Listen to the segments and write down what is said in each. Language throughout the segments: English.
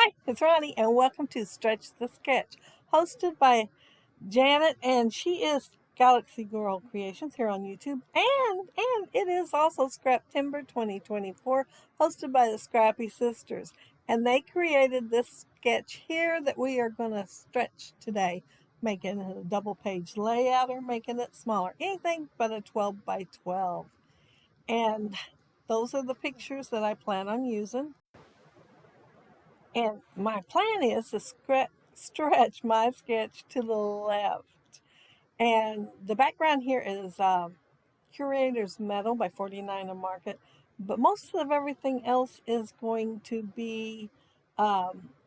Hi, it's Ronnie, and welcome to Stretch the Sketch, hosted by Janet, and she is Galaxy Girl Creations here on YouTube, and it is also Scraptember 2024, hosted by the Scrappy Sisters, and they created this sketch here that we are going to stretch today, making it a double-page layout or making it smaller, anything but a 12 by 12, and those are the pictures that I plan on using. And my plan is to stretch my sketch to the left. And the background here is Curator's Metal by 49 a Market. But most of everything else is going to be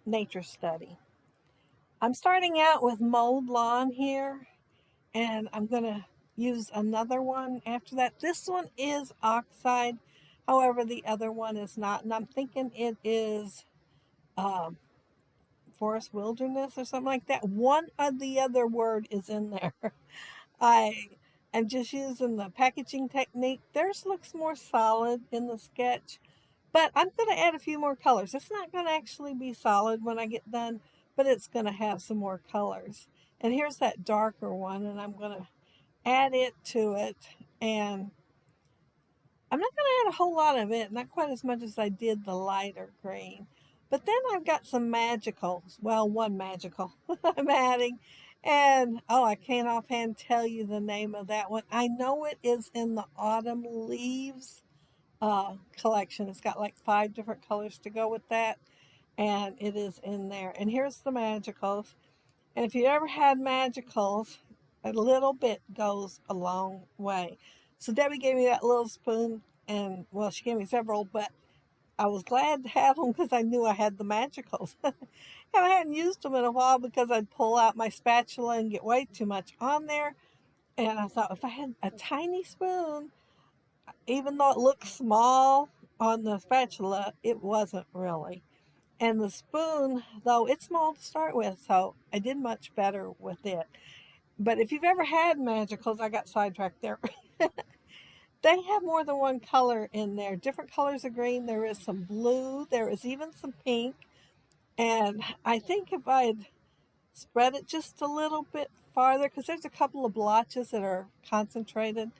nature study. I'm starting out with mowed lawn here. And I'm going to use another one after that. This one is oxide. However, the other one is not. And I'm thinking it is forest wilderness or something like that. One or the other word is in there. I am just using the packaging technique. Theirs looks more solid in the sketch, but I'm going to add a few more colors. It's not going to actually be solid when I get done, but it's going to have some more colors. And here's that darker one, and I'm going to add it to it. And I'm not going to add a whole lot of it, not quite as much as I did the lighter green. But then I've got some magicals. Well, one magical I'm adding. And, oh, I can't offhand tell you the name of that one. I know it is in the Autumn Leaves collection. It's got like 5 different colors to go with that. And it is in there. And here's the magicals. And if you ever had magicals, a little bit goes a long way. So Debbie gave me that little spoon, and well, she gave me several, but I was glad to have them because I knew I had the magicals. And I hadn't used them in a while because I'd pull out my spatula and get way too much on there. And I thought if I had a tiny spoon, even though it looked small on the spatula, it wasn't really. And the spoon, though, it's small to start with, so I did much better with it. But if you've ever had magicals, I got sidetracked there. They have more than one color in there, different colors of green. There is some blue, there is even some pink. And I think if I'd spread it just a little bit farther, because there's a couple of blotches that are concentrated,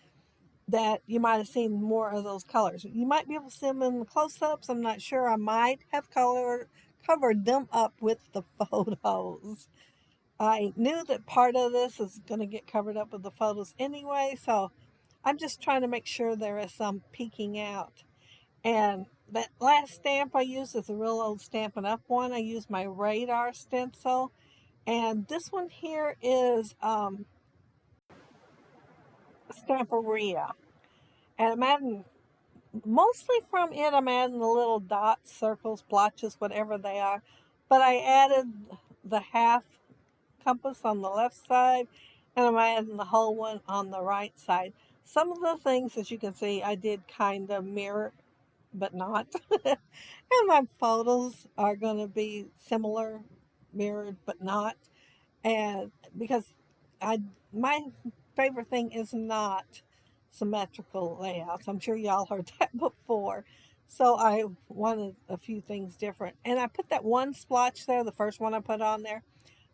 that you might have seen more of those colors. You might be able to see them in the close-ups. I'm not sure. I might have covered them up with the photos. I knew that part of this is going to get covered up with the photos anyway, so I'm just trying to make sure there is some peeking out. And that last stamp I used is a real old Stampin' Up! One. I used my Radar stencil. And this one here is Stamperia. And I'm adding, mostly from it, I'm adding the little dots, circles, blotches, whatever they are. But I added the half compass on the left side, and I'm adding the whole one on the right side. Some of the things, as you can see, I did kind of mirror, but not. And my photos are going to be similar, mirrored, but not. And because my favorite thing is not symmetrical layouts. I'm sure y'all heard that before. So I wanted a few things different. And I put that one splotch there, the first one I put on there,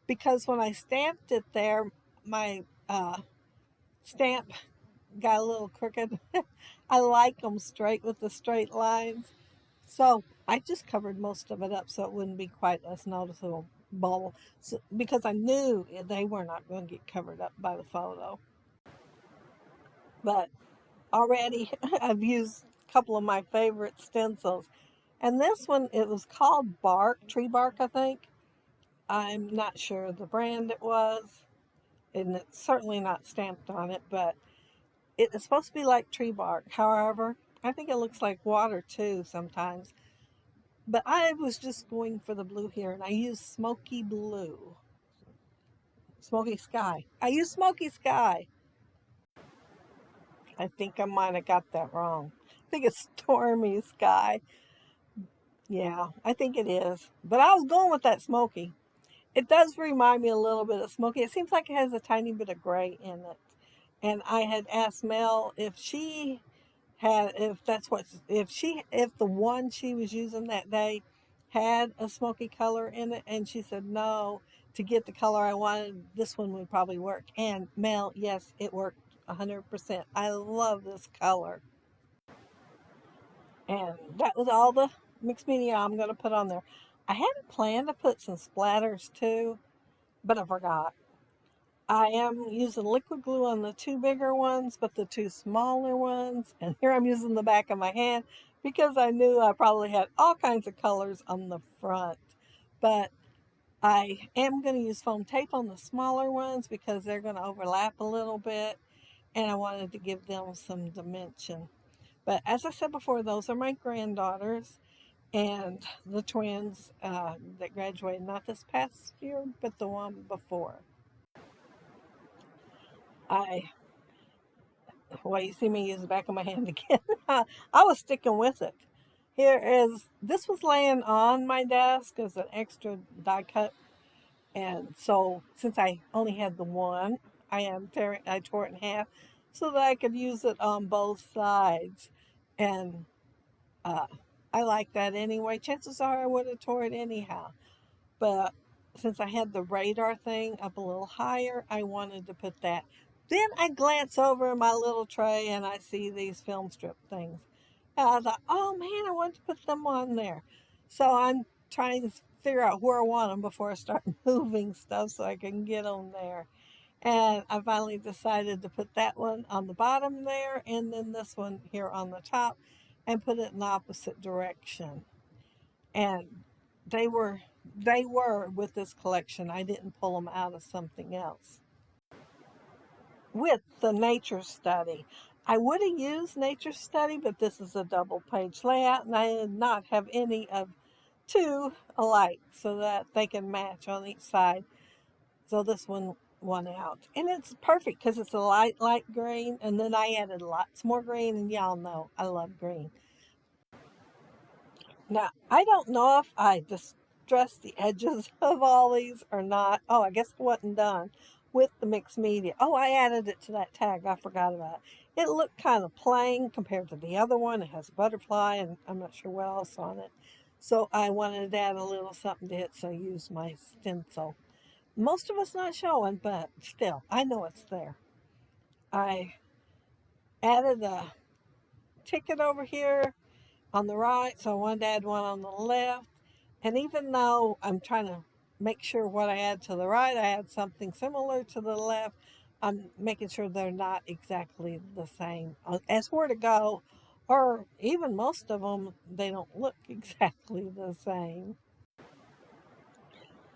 because when I stamped it there, my stamp got a little crooked. I like them straight with the straight lines. So I just covered most of it up so it wouldn't be quite as noticeable. So, because I knew they were not going to get covered up by the photo. But already I've used a couple of my favorite stencils. And this one, it was called Bark, Tree Bark, I think. I'm not sure the brand it was, and it's certainly not stamped on it, but it is supposed to be like tree bark. However, I think it looks like water too sometimes. But I was just going for the blue here, and I used smoky blue. Smoky sky. I used smoky sky. I think I might have got that wrong. I think it's stormy sky. Yeah, I think it is. But I was going with that smoky. It does remind me a little bit of smoky. It seems like it has a tiny bit of gray in it. And I had asked Mel if if the one she was using that day had a smoky color in it, and she said no, to get the color I wanted, this one would probably work. And Mel, yes, it worked 100%. I love this color. And that was all the mixed media I'm going to put on there. I had a plan to put some splatters too, but I forgot. I am using liquid glue on the two bigger ones, but the two smaller ones, and here I'm using the back of my hand because I knew I probably had all kinds of colors on the front. But I am going to use foam tape on the smaller ones because they're going to overlap a little bit, and I wanted to give them some dimension. But as I said before, those are my granddaughters and the twins that graduated not this past year, but the one before. I Well, you see me use the back of my hand again. I was sticking with it. This was laying on my desk as an extra die cut, and so since I only had the one, I tore it in half so that I could use it on both sides, and uh, I like that anyway. Chances are I would have tore it anyhow, but since I had the radar thing up a little higher, I wanted to put that. Then I glance over my little tray and I see these film strip things. And I thought, oh man, I want to put them on there. So I'm trying to figure out where I want them before I start moving stuff so I can get them there. And I finally decided to put that one on the bottom there and then this one here on the top and put it in the opposite direction. And they were they were with this collection. I didn't pull them out of something else. With the nature study, I would have used nature study, but this is a double page layout and I did not have any of two alike so that they can match on each side. So this one won out, and it's perfect because it's a light green, and then I added lots more green, and y'all know I love green. Now, I don't know if I distressed the edges of all these or not. Oh, I guess it wasn't done with the mixed media. Oh, I added it to that tag. I forgot about it. It looked kind of plain compared to the other one. It has a butterfly, and I'm not sure what else on it. So I wanted to add a little something to it, so I used my stencil. Most of it's not showing, but still, I know it's there. I added a ticket over here on the right, so I wanted to add one on the left. And even though I'm trying to make sure what I add to the right, I add something similar to the left, I'm making sure they're not exactly the same as where to go, or even most of them, they don't look exactly the same.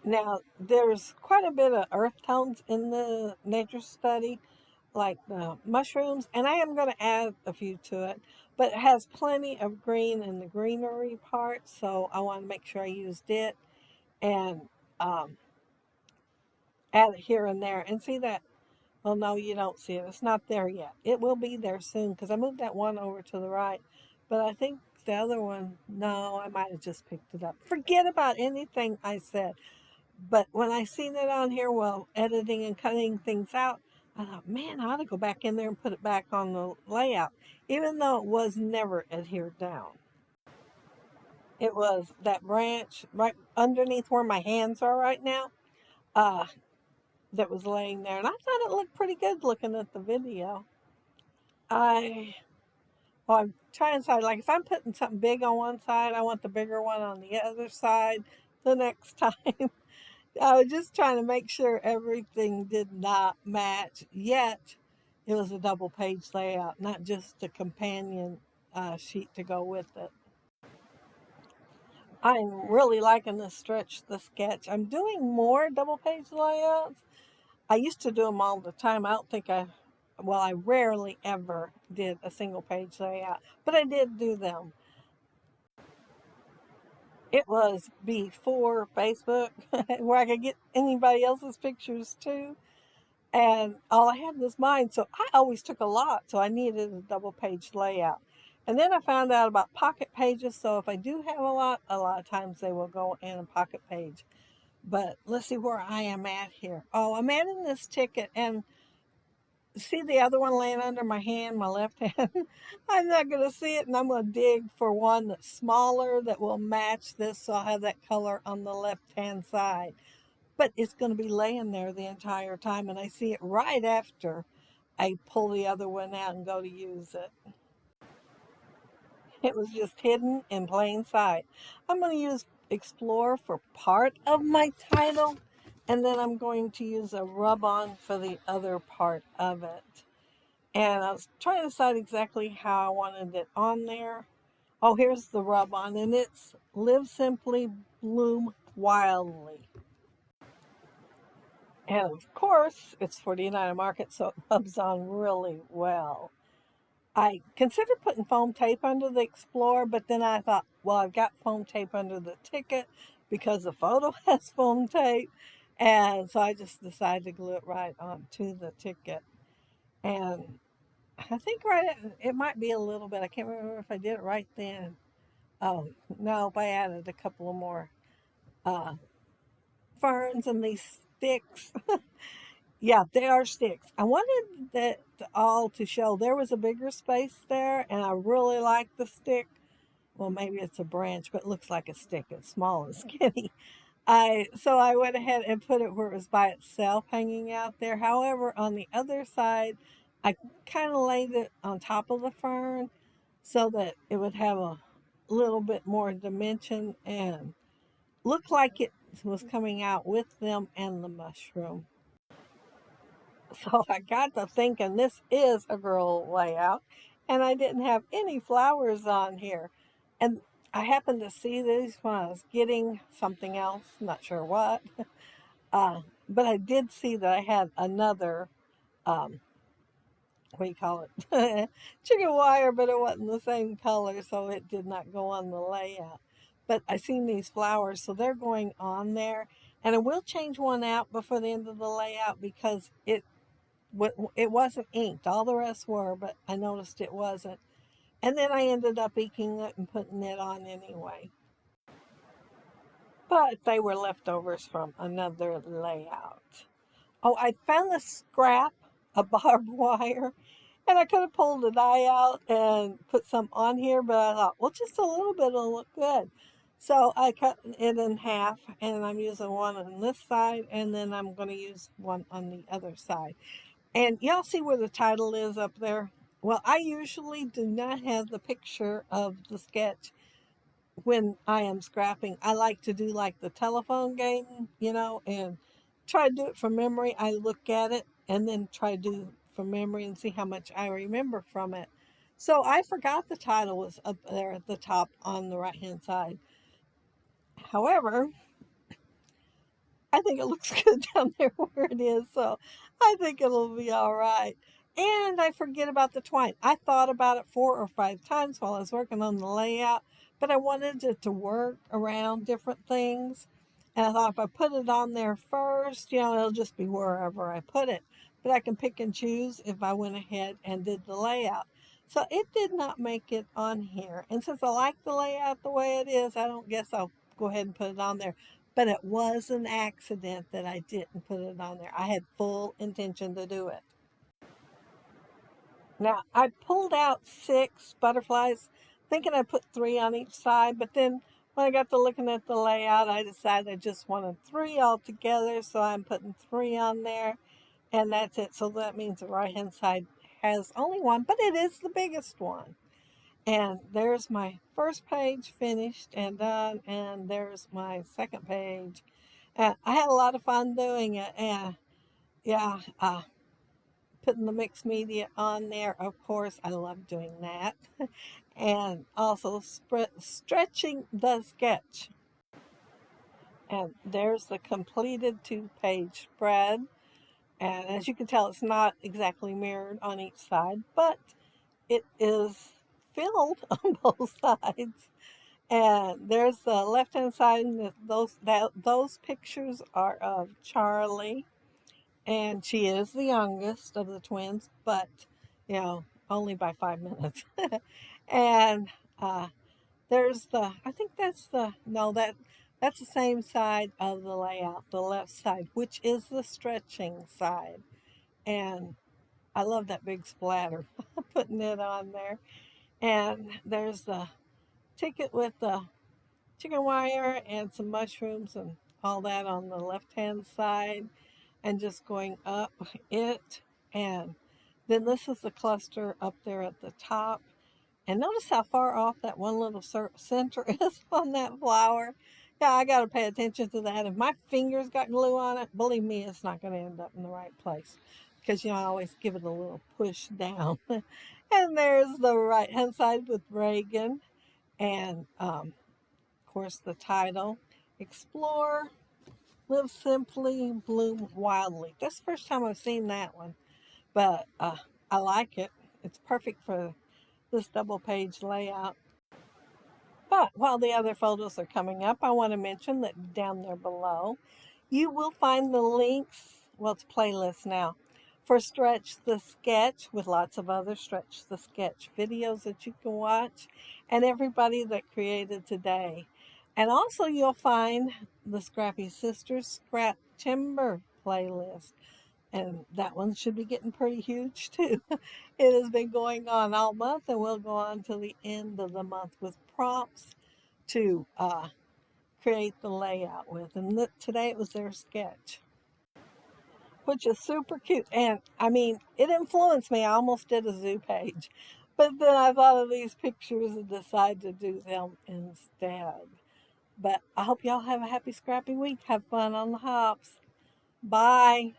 Now, there's quite a bit of earth tones in the nature study, like the mushrooms, and I am going to add a few to it, but it has plenty of green in the greenery part, so I want to make sure I used it and um, add it here and there. And see that? Well, no, you don't see it. It's not there yet. It will be there soon because I moved that one over to the right, but I think the other one, no, I might have just picked it up. Forget about anything I said. But when I seen it on here while editing and cutting things out, I thought, man, I ought to go back in there and put it back on the layout, even though it was never adhered down. It was that branch right underneath where my hands are right now uh, that was laying there. And I thought it looked pretty good looking at the video. I, I'm trying to decide, like if I'm putting something big on one side, I want the bigger one on the other side the next time. I was just trying to make sure everything did not match, yet it was a double page layout, not just a companion sheet to go with it. I'm really liking this stretch, the sketch. I'm doing more double page layouts. I used to do them all the time. I rarely ever did a single page layout, but I did do them. It was before Facebook, where I could get anybody else's pictures too. And all I had was mine. So I always took a lot. So I needed a double page layout. And then I found out about pocket pages. So if I do have a lot of times they will go in a pocket page. But let's see where I am at here. Oh, I'm adding this ticket. And see the other one laying under my hand, my left hand? I'm not going to see it, and I'm going to dig for one that's smaller that will match this so I'll have that color on the left-hand side. But it's going to be laying there the entire time, and I see it right after I pull the other one out and go to use it. It was just hidden in plain sight. I'm going to use Explore for part of my title, and then I'm going to use a rub-on for the other part of it. And I was trying to decide exactly how I wanted it on there. Oh, here's the rub-on, and it's Live Simply, Bloom Wildly. And of course, it's 49 a market, so it rubs on really well. I considered putting foam tape under the Explorer, but then I thought, well, I've got foam tape under the ticket because the photo has foam tape. And so I just decided to glue it right onto the ticket. And I think it might be a little bit. I can't remember if I did it right then. Oh, no, I added a couple of more uh, ferns and these sticks. Yeah, they are sticks. I wanted that all to show there was a bigger space there, and I really like the stick. Well, maybe it's a branch, but it looks like a stick. It's small and skinny. I went ahead and put it where it was by itself, hanging out there. However, on the other side, I kind of laid it on top of the fern so that it would have a little bit more dimension and look like it was coming out with them and the mushroom. So I got to thinking this is a girl layout, and I didn't have any flowers on here. And I happened to see these when I was getting something else, not sure what. But I did see that I had another, um, what do you call it? Chicken wire, but it wasn't the same color, so it did not go on the layout. But I seen these flowers, so they're going on there. And I will change one out before the end of the layout because it wasn't inked. All the rest were, but I noticed it wasn't. And then I ended up inking it and putting it on anyway. But they were leftovers from another layout. Oh, I found a scrap, a barbed wire, and I could have pulled an eye out and put some on here, but I thought, well, just a little bit will look good. So I cut it in half, and I'm using one on this side, and then I'm going to use one on the other side. And y'all see where the title is up there? Well, I usually do not have the picture of the sketch when I am scrapping. I like to do like the telephone game, and try to do it from memory. I look at it and then try to do from memory and see how much I remember from it. So I forgot the title was up there at the top on the right hand side. However, I think it looks good down there where it is, so I think it'll be all right. And I forget about the twine. I thought about it 4 or 5 times while I was working on the layout, but I wanted it to work around different things. And I thought if I put it on there first, it'll just be wherever I put it. But I can pick and choose if I went ahead and did the layout. So it did not make it on here. And since I like the layout the way it is, I don't guess I'll go ahead and put it on there. But it was an accident that I didn't put it on there. I had full intention to do it. Now, I pulled out 6 butterflies, thinking I put 3 on each side, but then when I got to looking at the layout, I decided I just wanted 3 altogether, so I'm putting 3 on there, and that's it. So that means the right-hand side has only 1, but it is the biggest one. And there's my first page finished and done, and there's my second page. And I had a lot of fun doing it, and yeah, putting the mixed media on there, of course, I love doing that. And also stretching the sketch. And there's the completed 2-page spread. And as you can tell, it's not exactly mirrored on each side, but it is filled on both sides. And there's the left-hand side, and those pictures are of Charlie, and she is the youngest of the twins, but only by 5 minutes. And there's I think that's the no that's the same side of the layout, the left side, which is the stretching side, and I love that big splatter, putting it on there. And there's the ticket with the chicken wire and some mushrooms and all that on the left hand side, and just going up it. And then this is the cluster up there at the top. And notice how far off that one little center is on that flower. Yeah, I got to pay attention to that. If my fingers got glue on it, believe me, it's not going to end up in the right place. Because, I always give it a little push down. And there's the right hand side with Reagan. And, of course, the title, Explore, Live Simply, Bloom Wildly. That's the first time I've seen that one. But I like it. It's perfect for this double page layout. But while the other photos are coming up, I want to mention that down there below, you will find the links, well, it's playlists now, for Stretch the Sketch with lots of other Stretch the Sketch videos that you can watch, and everybody that created today. And also you'll find the Scrappy Sister Scraptember playlist. And that one should be getting pretty huge too. It has been going on all month and will go on till the end of the month with prompts to create the layout with. And today it was their sketch, which is super cute. And I mean, it influenced me. I almost did a zoo page, but then I thought of these pictures and decided to do them instead. But I hope y'all have a happy scrappy week. Have fun on the hops. Bye.